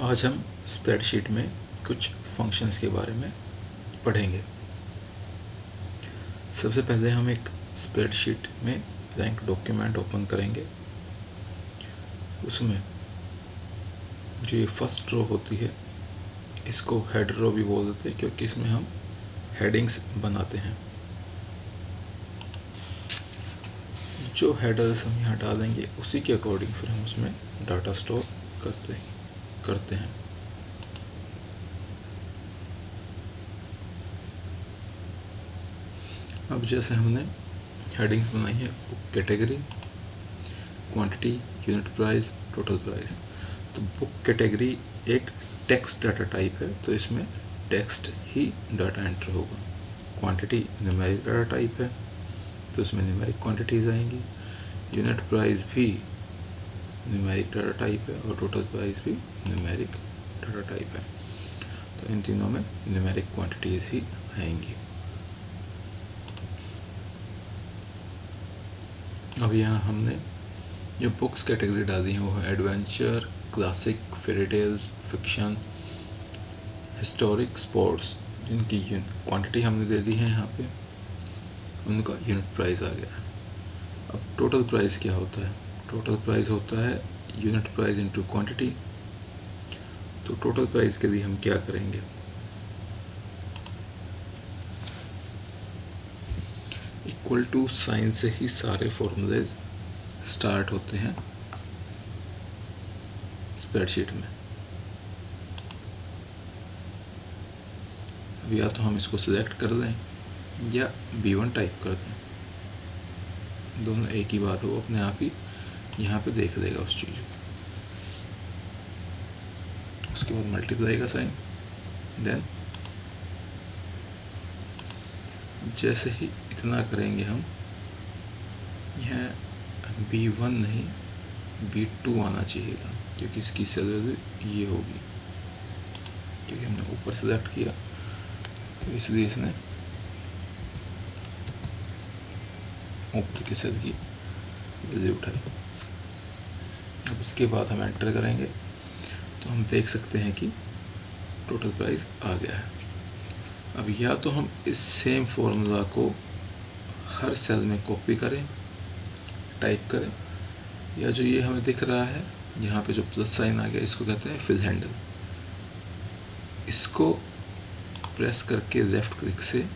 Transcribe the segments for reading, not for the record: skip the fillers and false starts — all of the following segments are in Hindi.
आज हम स्प्रेडशीट में कुछ फंक्शंस के बारे में पढ़ेंगे। सबसे पहले हम एक स्प्रेडशीट में ब्लैंक डॉक्यूमेंट ओपन करेंगे। उसमें जो ये फर्स्ट रो होती है इसको हेड रो भी बोल देते हैं, क्योंकि इसमें हम हेडिंग्स बनाते हैं। जो हेडर्स हम यहाँ डालेंगे उसी के अकॉर्डिंग फिर हम उसमें डाटा स्टोर करते हैं। अब जैसे हमने हेडिंग्स बनाई है category, quantity, unit price, total price. तो बुक कैटेगरी एक टेक्स्ट डाटा टाइप है, तो इसमें टेक्स्ट ही डाटा एंटर होगा। क्वांटिटी न्यूमेरिक डाटा टाइप है, तो इसमें न्यूमेरिक क्वांटिटीज आएंगी। यूनिट प्राइस भी न्यूमेरिक डाटा टाइप है और टोटल प्राइस भी न्यूमेरिक डाटा टाइप है, तो इन तीनों में न्यूमेरिक क्वांटिटीज ही आएंगी। अब यहाँ हमने जो बुक्स कैटेगरी डाली है वो है adventure, classic, fairy tales, fiction, historic, sports, जिनकी क्वांटिटी हमने दे दी है यहाँ पे, उनका यूनिट प्राइस आ गया है। अब टोटल प्राइस क्या होता है? टोटल प्राइस होता है यूनिट प्राइस इनटू क्वांटिटी। तो टोटल प्राइस के लिए हम क्या करेंगे? इक्वल टू साइन से ही सारे फॉर्मूले स्टार्ट होते हैं स्प्रेडशीट में। अब या तो हम इसको सिलेक्ट कर दें या B1 टाइप कर दें, दोनों एक ही बात हो, अपने आप ही यहाँ पे देख लेगा उस चीज़ को। उसके बाद मल्टीप्लाई का साइन, देन जैसे ही इतना करेंगे हम, यह B1 नहीं B2 आना चाहिए था, क्योंकि इसकी सेल वैल्यू ये होगी, क्योंकि हमने ऊपर सेलेक्ट किया, तो इसलिए इसने ऊपर की सेल की वैल्यू उठाई। अब इसके बाद हम एंटर करेंगे तो हम देख सकते हैं कि टोटल प्राइस आ गया है। अब या तो हम इस सेम फॉर्मूला को हर सेल में कॉपी करें, टाइप करें, या जो ये हमें दिख रहा है यहाँ पे जो प्लस साइन आ गया, इसको कहते हैं फिल हैंडल। इसको प्रेस करके लेफ्ट क्लिक से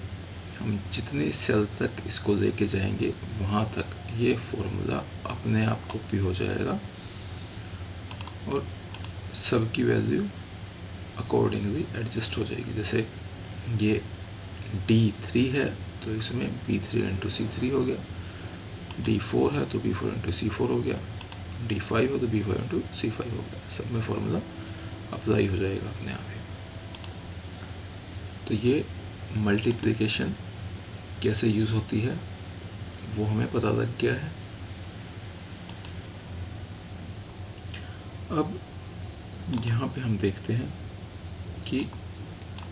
हम जितनी सेल तक इसको लेके जाएंगे वहाँ तक ये फॉर्मूला अपने आप कॉपी हो जाएगा और सबकी वैल्यू अकॉर्डिंगली एडजस्ट हो जाएगी। जैसे ये D3 है तो इसमें B3 इंटू C3 हो गया, D4 है तो B4 इंटू C4 हो गया, D5 हो तो B5 इंटू C5 हो गया। सब में फॉर्मूला अप्लाई हो जाएगा अपने आप ही। तो ये मल्टीप्लिकेशन कैसे यूज़ होती है वो हमें पता लग गया है। अब यहाँ पे हम देखते हैं कि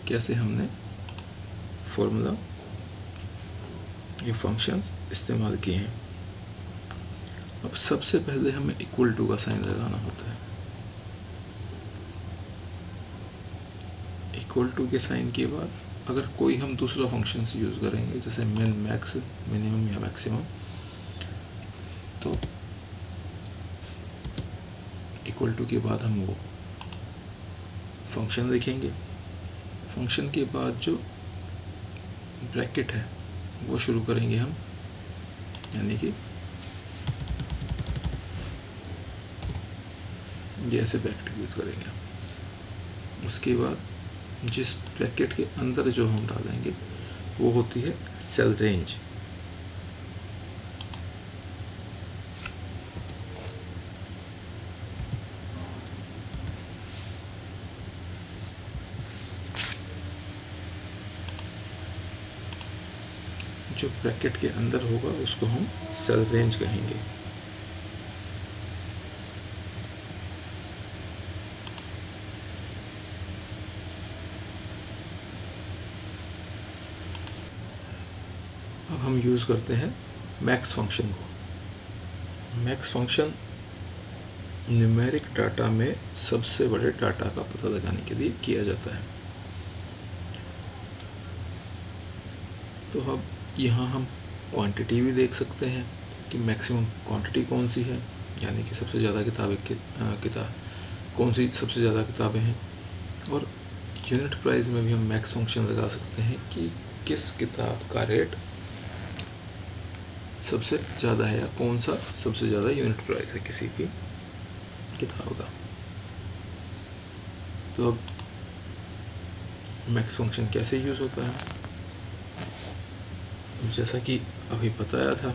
कैसे हमने फॉर्मूला, ये फंक्शंस इस्तेमाल किए हैं। अब सबसे पहले हमें इक्वल टू का साइन लगाना होता है। इक्वल टू के साइन के बाद अगर कोई हम दूसरा फंक्शन यूज़ करेंगे, जैसे मिन, मैक्स, मिनिमम या मैक्सिमम, तो इक्वल टू के बाद हम वो फंक्शन लिखेंगे। फंक्शन के बाद जो ब्रैकेट है वो शुरू करेंगे हम, यानी कि ये ऐसे ब्रैकेट यूज़ करेंगे हम। उसके बाद जिस ब्रैकेट के अंदर जो हम डालेंगे वो होती है सेल रेंज। जो ब्रैकेट के अंदर होगा उसको हम सेल रेंज कहेंगे। अब हम यूज़ करते हैं मैक्स फंक्शन को। मैक्स फंक्शन न्यूमेरिक डाटा में सबसे बड़े डाटा का पता लगाने के लिए किया जाता है। तो अब यहाँ हम क्वांटिटी भी देख सकते हैं कि मैक्सिमम क्वांटिटी कौन सी है, यानी कि सबसे ज़्यादा कौन सी सबसे ज़्यादा किताबें हैं। और यूनिट प्राइस में भी हम मैक्स फंक्शन लगा सकते हैं कि किस किताब का रेट सबसे ज़्यादा है या कौन सा सबसे ज़्यादा यूनिट प्राइस है किसी भी किताब का। तो अब मैक्स फंक्शन कैसे यूज़ होता है, जैसा कि अभी बताया था,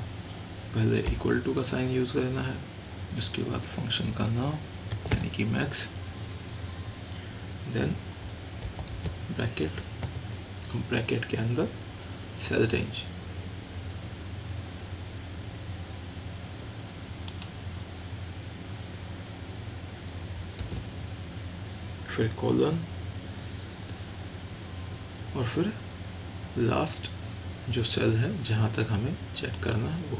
पहले इक्वल टू का साइन यूज़ करना है, उसके बाद फंक्शन का नाम यानी कि मैक्स, देन ब्रैकेट के अंदर सेल रेंज, फिर कॉलन और फिर लास्ट जो सेल है जहाँ तक हमें चेक करना है वो।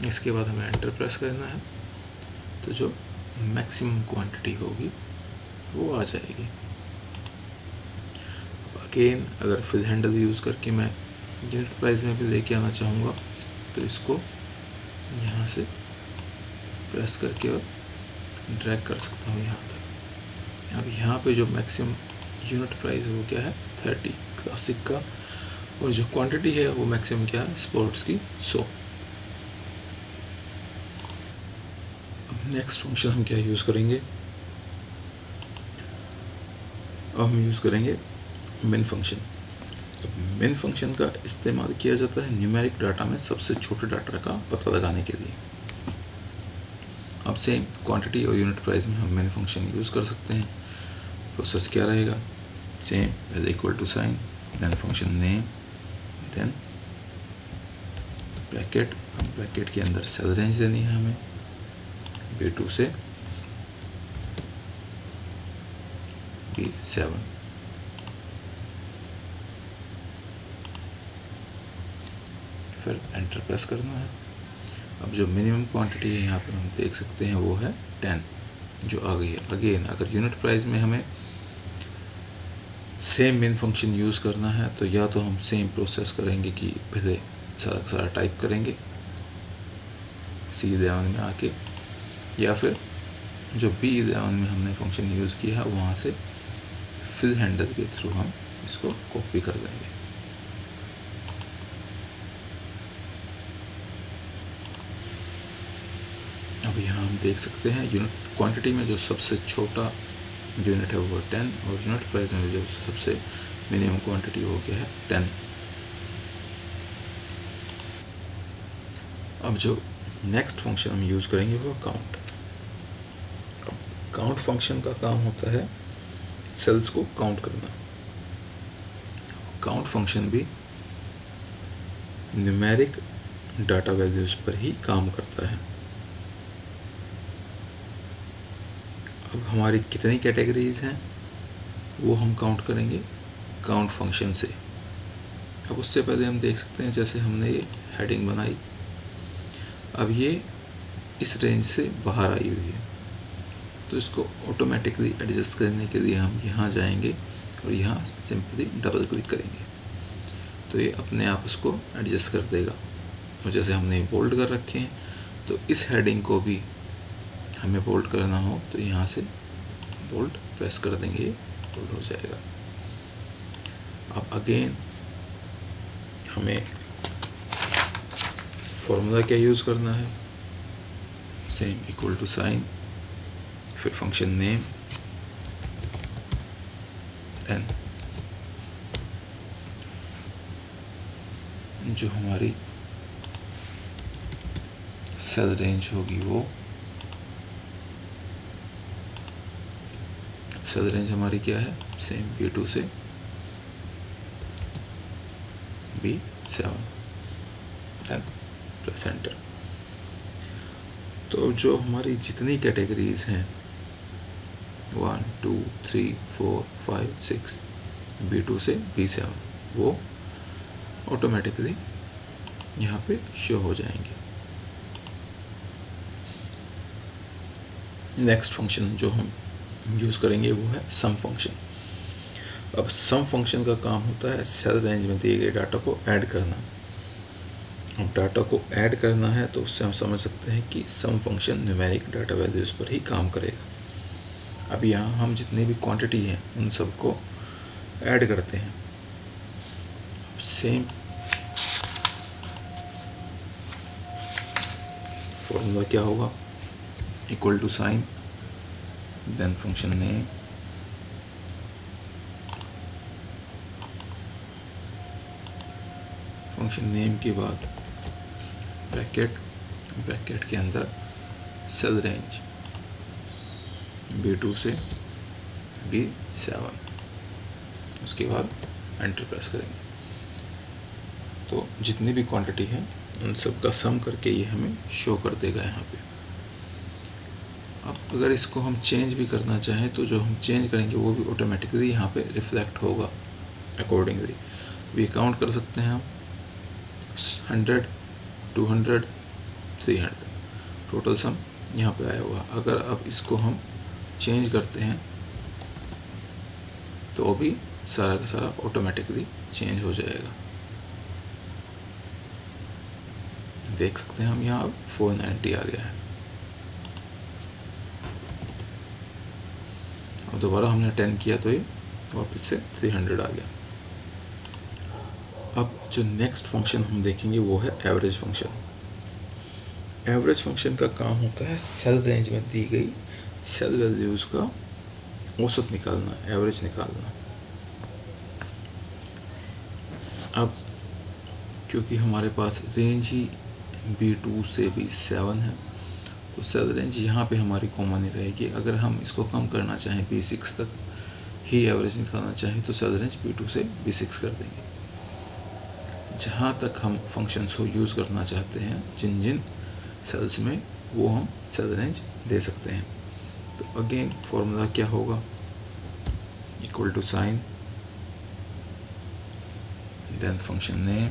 इसके बाद हमें एंटर प्रेस करना है, तो जो मैक्सिमम क्वांटिटी होगी वो आ जाएगी। अब अगेन अगर फिल हैंडल यूज़ करके मैं यूनिट प्राइस में भी लेके आना चाहूँगा तो इसको यहाँ से प्रेस करके और ड्रैग कर सकता हूँ यहाँ तक। अब यहाँ पे जो मैक्सिमम यूनिट प्राइस वो क्या है 30 क्लासिक का, और जो क्वांटिटी है वो मैक्सिमम क्या है स्पोर्ट्स की 100। अब नेक्स्ट फंक्शन हम क्या यूज़ करेंगे, अब हम यूज़ करेंगे मिन फंक्शन। अब मिन फंक्शन का इस्तेमाल किया जाता है न्यूमेरिक डाटा में सबसे छोटे डाटा का पता लगाने के लिए। अब सेम क्वांटिटी और यूनिट प्राइस में हम मिन फंक्शन यूज़ कर सकते हैं। प्रोसेस क्या रहेगा, same as equal to sign, then function name, then bracket के अंदर सेल रेंज देनी है हमें B2 से B7। फिर एंटर प्रेस करना है। अब जो मिनिमम क्वांटिटी है यहाँ पर हम देख सकते हैं वो है 10 जो आ गई है। अगेन अगर यूनिट प्राइस में हमें सेम मिन फंक्शन यूज़ करना है तो या तो हम सेम प्रोसेस करेंगे कि पहले सारा का सारा टाइप करेंगे C11 में आके, या फिर जो B11 में हमने फंक्शन यूज़ किया है वहाँ से फिल हैंडल के थ्रू हम इसको कॉपी कर देंगे। अब यहाँ हम देख सकते हैं यूनिट क्वांटिटी में जो सबसे छोटा यूनिट है वो 10, और यूनिट प्राइस में जो सबसे मिनिमम क्वांटिटी हो गया है 10। अब जो नेक्स्ट फंक्शन हम यूज़ करेंगे वो काउंट। अब काउंट फंक्शन का काम होता है सेल्स को काउंट करना। काउंट फंक्शन भी न्यूमेरिक डाटा वैल्यूज़ पर ही काम करता है। अब हमारी कितनी कैटेगरीज हैं वो हम काउंट करेंगे काउंट फंक्शन से। अब उससे पहले हम देख सकते हैं जैसे हमने ये हेडिंग बनाई, अब ये इस रेंज से बाहर आई हुई है, तो इसको ऑटोमेटिकली एडजस्ट करने के लिए हम यहाँ जाएंगे और यहाँ सिंपली डबल क्लिक करेंगे तो ये अपने आप उसको एडजस्ट कर देगा। और जैसे हमने बोल्ड कर रखे हैं तो इस हेडिंग को भी हमें बोल्ड करना हो तो यहाँ से बोल्ड प्रेस कर देंगे, बोल्ड हो जाएगा। अब अगेन हमें फॉर्मूला क्या यूज़ करना है, सेम इक्वल टू साइन, फिर फंक्शन नेम, देन जो हमारी सेल रेंज होगी वो सेल रेंज हमारी क्या है, सेम B2 से B7, देन प्रेस एंटर। तो जो हमारी जितनी कैटेगरीज हैं 1 2 3 4 5 6 B2 से B7 वो ऑटोमेटिकली यहाँ पे शो हो जाएंगे। नेक्स्ट फंक्शन जो हम यूज़ करेंगे वो है सम फंक्शन। अब सम फंक्शन का काम होता है सेल रेंज में दिए गए डाटा को ऐड करना। अब डाटा को ऐड करना है तो उससे हम समझ सकते हैं कि सम फंक्शन न्यूमेरिक डाटा वैल्यूज़ पर ही काम करेगा। अब यहाँ हम जितनी भी क्वांटिटी हैं उन सबको ऐड करते हैं। सेम फॉर्मूला क्या होगा, equal to sign then function name function name के बाद ब्रैकेट के अंदर सेल रेंज B2 से B7, उसके बाद एंटर प्रेस करेंगे तो जितनी भी क्वांटिटी है उन सब का सम करके ये हमें शो कर देगा यहाँ पे। अब अगर इसको हम चेंज भी करना चाहें तो जो हम चेंज करेंगे वो भी ऑटोमेटिकली यहाँ पे रिफ्लेक्ट होगा अकॉर्डिंगली। भी काउंट कर सकते हैं हम 100, 200, 300 टोटल सम यहाँ पे आया हुआ। अगर अब इसको हम चेंज करते हैं तो भी सारा का सारा ऑटोमेटिकली चेंज हो जाएगा। देख सकते हैं हम यहाँ अब 490 आ गया है। अब दोबारा हमने 10 किया तो ये वापस से 300 आ गया। अब जो नेक्स्ट फंक्शन हम देखेंगे वो है एवरेज फंक्शन। एवरेज फंक्शन का काम होता है सेल रेंज में दी गई सेल वैल्यूज़ का औसत निकालना, एवरेज निकालना। अब क्योंकि हमारे पास रेंज ही B2 से B7 है तो सेल रेंज यहाँ पे हमारी कॉमन ही रहेगी। अगर हम इसको कम करना चाहें B6 तक ही एवरेज निकालना चाहें तो सेल रेंज B2 से B6 कर देंगे। जहाँ तक हम फंक्शंस को यूज़ करना चाहते हैं जिन जिन सेल्स में वो हम सेल रेंज दे सकते हैं। तो अगेन फॉर्मूला क्या होगा, equal to sign then function name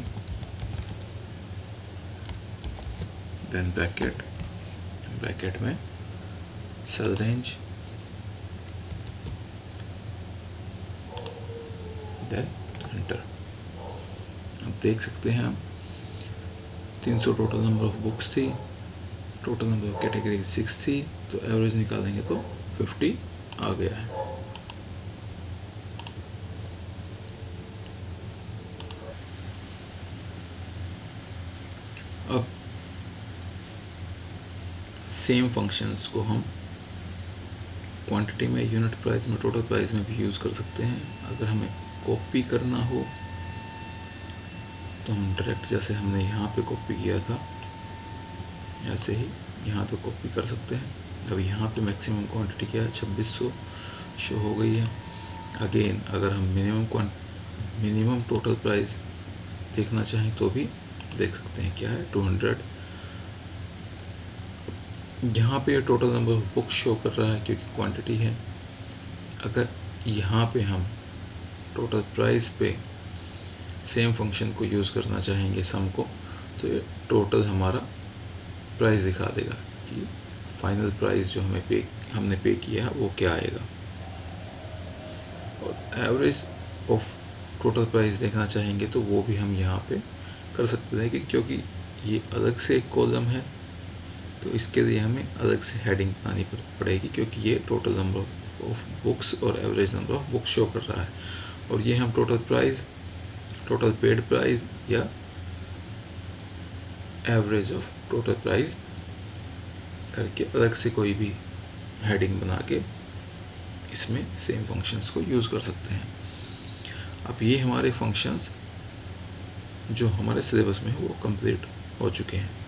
then bracket में सेल रेंज देन एंटर। अब देख सकते हैं हम 300 टोटल नंबर ऑफ बुक्स थी, टोटल नंबर ऑफ कैटेगरी 6 थी, तो एवरेज निकालेंगे तो 50 आ गया है। अब सेम फंक्शंस को हम क्वांटिटी में, यूनिट प्राइस में, टोटल प्राइस में भी यूज़ कर सकते हैं। अगर हमें कॉपी करना हो तो हम डायरेक्ट जैसे हमने यहाँ पे कॉपी किया था ऐसे ही यहाँ पे कॉपी कर सकते हैं। अब यहाँ पे मैक्सिमम क्वांटिटी क्या है, 2600 शो हो गई है। अगेन अगर हम मिनिमम टोटल प्राइस देखना चाहें तो भी देख सकते हैं क्या है, 200। यहाँ पे total number of books show कर रहा है क्योंकि क्वांटिटी है। अगर यहाँ पे हम टोटल प्राइस पे सेम फंक्शन को यूज़ करना चाहेंगे सम को, तो ये टोटल हमारा प्राइस दिखा देगा कि फाइनल प्राइस जो हमने पे किया है वो क्या आएगा। और एवरेज ऑफ टोटल प्राइस देखना चाहेंगे तो वो भी हम यहाँ पे कर सकते हैं कि क्योंकि ये अलग से एक कॉलम है तो इसके लिए हमें अलग से हेडिंग बनानी पड़ेगी, क्योंकि ये टोटल नंबर ऑफ बुक्स और average number of books show कर रहा है। और ये हम total price, total paid price या एवरेज ऑफ टोटल प्राइस करके अलग से कोई भी हेडिंग बना के इसमें सेम फंक्शंस को यूज़ कर सकते हैं। अब ये हमारे फंक्शंस जो हमारे सिलेबस में है वो कंप्लीट हो चुके हैं।